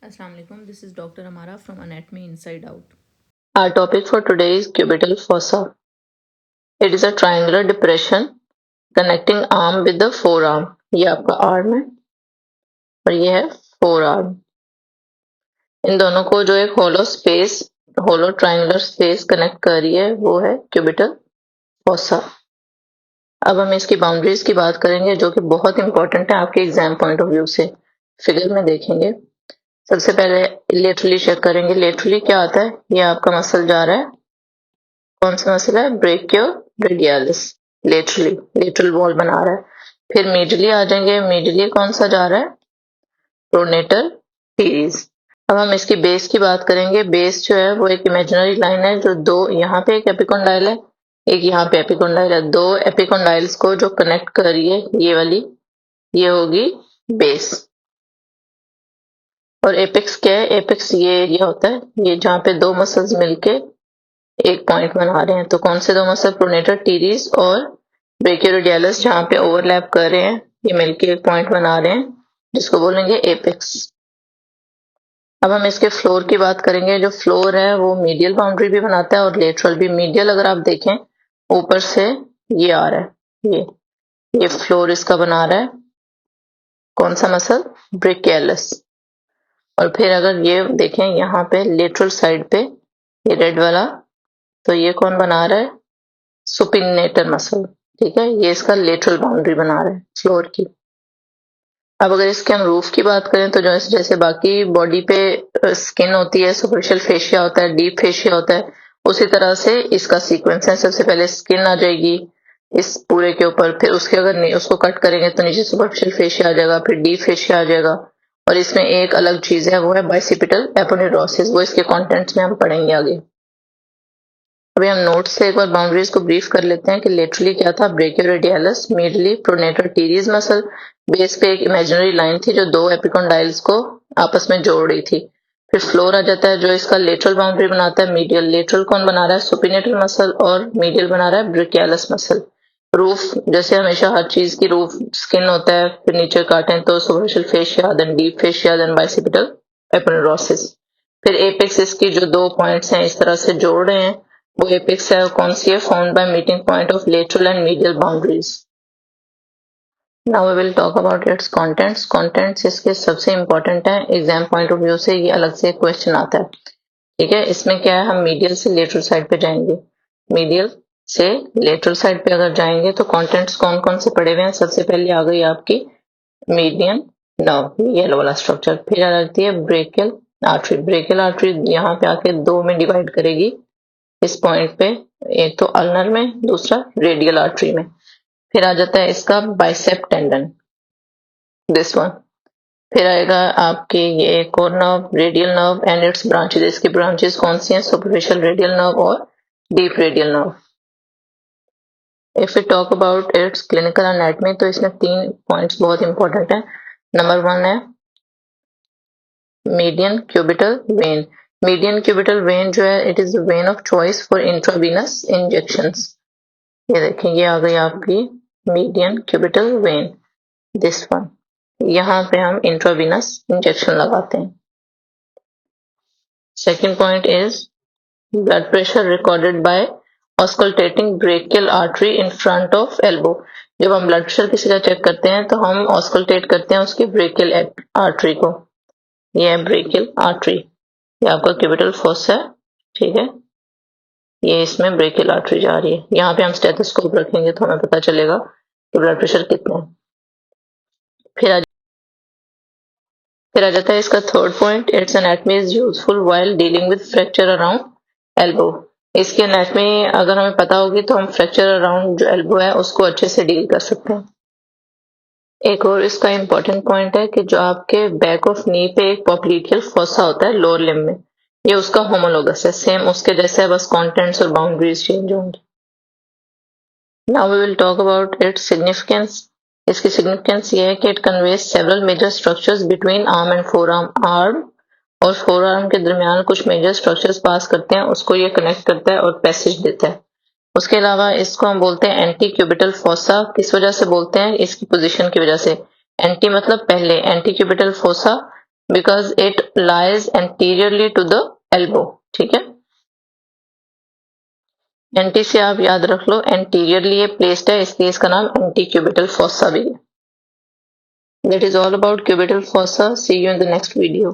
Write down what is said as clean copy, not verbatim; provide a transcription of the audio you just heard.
Assalamu alaikum. This is Dr. Amara from Anatomy Inside Out. Our topic for today is cubital fossa. It is a triangular depression connecting arm with the forearm. ये आपका arm है और ये है four arm. इन दोनों को जो एक होलो ट्रायंगुलर स्पेस कनेक्ट कर रही है वो है क्यूबिटल फोसा. अब हम इसकी बाउंड्रीज की बात करेंगे जो कि बहुत इंपॉर्टेंट है आपके एग्जाम पॉइंट ऑफ व्यू से. फिगर में देखेंगे. सबसे पहले लेटरली चेक करेंगे. लेटरली क्या आता है? ये आपका मसल जा रहा है. कौन सा मसल है? ब्रेकियो रेडियलिस. लेटरल वॉल बना रहा है. फिर मीडियली आ जाएंगे. मीडियली कौन सा जा रहा है? प्रोनेटल टीरीज. अब हम इसकी बेस की बात करेंगे. बेस जो है वो एक इमेजिनरी लाइन है जो दो, यहाँ पे एक एपिकोंडाइल है, एक यहाँ पे एपिकोंडाइल है. दो एपिकोंडाइल्स को जो कनेक्ट कर रही है ये वाली, ये होगी बेस. और एपेक्स क्या है? एपेक्स ये एरिया होता है, ये जहाँ पे दो मसल्स मिलके एक पॉइंट बना रहे हैं. तो कौन से दो मसल? प्रोनेटर टीरीज और ब्रेकियोरेडियलिस, जहाँ पे ओवरलैप कर रहे हैं, ये मिलके एक पॉइंट बना रहे हैं जिसको बोलेंगे एपेक्स. अब हम इसके फ्लोर की बात करेंगे. जो फ्लोर है वो मीडियल बाउंड्री भी बनाता है और लेटरल भी. मीडियल अगर आप देखें ऊपर से ये आ रहा है, ये फ्लोर इसका बना रहा है. कौन सा मसल? ब्रेकियलिस. और फिर अगर ये देखें यहाँ पे लेटरल साइड पे ये रेड वाला, तो ये कौन बना रहा है? Supinator muscle. ठीक है, ये इसका लेटरल बाउंड्री बना रहा है फ्लोर की. अब अगर इसके हम रूफ की बात करें तो जैसे जैसे बाकी बॉडी पे स्किन होती है, सुपरफिशियल फेशिया होता है, डीप फेशिया होता है, उसी तरह से इसका सीक्वेंस है. सबसे पहले स्किन आ जाएगी इस पूरे के ऊपर, फिर उसके अगर उसको कट करेंगे तो नीचे सुपरफिशियल फेशिया आ जाएगा, फिर डीप फेशिया आ जाएगा. और इसमें एक अलग चीज है, वो है बाइसिपिटल एपोनेरोसिस. वो इसके कॉन्टेंट्स में हम पढ़ेंगे आगे. अभी हम नोट्स से एक बार बाउंड्रीज को ब्रीफ कर लेते हैं कि लेटरली क्या था? ब्रेकियोरेडियलिस. Medially pronator teres muscle. Base पे एक इमेजिनरी लाइन थी जो दो एपिकोंडाइल्स को आपस में जोड़ रही थी. फिर फ्लोर आ जाता है जो इसका लेटरल बाउंड्री बनाता है. मीडियल. लेटरल कौन बना रहा है? सुपिनेटल मसल. और मीडियल बना रहा है ब्रेकियलिस मसल. रूफ जैसे हमेशा हर चीज की रूफ स्किन होता है, फिर नीचे काटें तो superficial fascia, then deep fascia, then bicipital aponeurosis. फिर एपेक्स इसकी जो दो पॉइंट्स हैं इस तरह से जोड़ रहे हैं, वो एपेक्स है. कौन सी है? Found by meeting point of lateral and medial boundaries. Now we will talk about its contents. Contents इसके सबसे इंपॉर्टेंट है एग्जाम पॉइंट ऑफ व्यू से. ये अलग से क्वेश्चन आता है. ठीक है, इसमें क्या है? हम मीडियल से लेटरल साइड पे जाएंगे. मीडियल से लेटरल साइड पे अगर जाएंगे तो कंटेंट्स कौन कौन से पड़े हुए हैं? सबसे पहले आ गई आपकी मीडियन नर्व, येलो वाला स्ट्रक्चर. फिर आ जाती है ब्रेकियल आर्टरी. ब्रेकियल आर्टरी यहाँ पे आके दो में डिवाइड करेगी इस पॉइंट पे, एक तो अल्नर में, दूसरा रेडियल आर्टरी में. फिर आ जाता है इसका बाइसेप टेंडन, दिस वन. फिर आएगा आपके ये core nerve, radial nerve and its branches. इसकी ब्रांचेस कौन सी हैं? सुपरफिशियल रेडियल नर्व और deep radial nerve. If we talk about its clinical anatomy तो इसमें तीन पॉइंट्स बहुत इंपॉर्टेंट है. नंबर वन है median cubital vein. Median cubital vein जो है, it is the vein of choice for intravenous injections. ये देखिए, ये आ गई आपकी median cubital vein, this one. यहाँ पे हम इंट्रावीनस इंजेक्शन लगाते हैं. Second point is blood pressure recorded by auscultating brachial artery in front of elbow. जब हम ब्लड प्रेशर किसी का चेक करते हैं तो हम ऑस्कल्टेट करते हैं उसकी ब्रेकियल आर्टरी को. ये है ब्रेकियल आर्टरी. ये आपका क्यूबिटल फोसा है. ठीक है, ये इसमें ब्रेकियल आर्टरी जा रही है. यहाँ पे हम स्टेथोस्कोप रखेंगे तो हमें पता चलेगा कि ब्लड प्रेशर कितना है. फिर आ फिर आ जाता है इसका third point. It's anatomy is useful while dealing with fracture around elbow. इसकी एनाटॉमी अगर हमें पता होगी तो हम फ्रैक्चर अराउंड जो एल्बो है उसको अच्छे से डील कर सकते हैं. एक और इसका इंपॉर्टेंट पॉइंट है कि जो आपके बैक ऑफ नी पे एक पॉप्लिटियल फोसा होता है लोअर लिम्ब में, ये उसका होमोलोगस है, सेम उसके जैसे है, बस कंटेंट्स और बाउंड्रीज चेंज होंगी. Now we will talk about its significance. इसकी सिग्निफिकेंस ये है कि it conveys several major structures between arm and forearm. Arm और फोर आर्म के दरमियान कुछ मेजर स्ट्रक्चर्स पास करते हैं, उसको ये कनेक्ट करता है और पैसेज देता है. उसके अलावा इसको हम बोलते हैं एंटी क्यूबिटल फोसा. किस वजह से बोलते हैं? इसकी पोजीशन की वजह से. एंटी मतलब पहले, anti cubital fossa because it lies anteriorly to the elbow. ठीक है, एंटी से आप याद रख लो, एंटीरियरली ये प्लेस्ड है, इसलिए इसका नाम एंटी क्यूबिटल फॉसा भी है। That is all about cubital fossa. See you in the next video.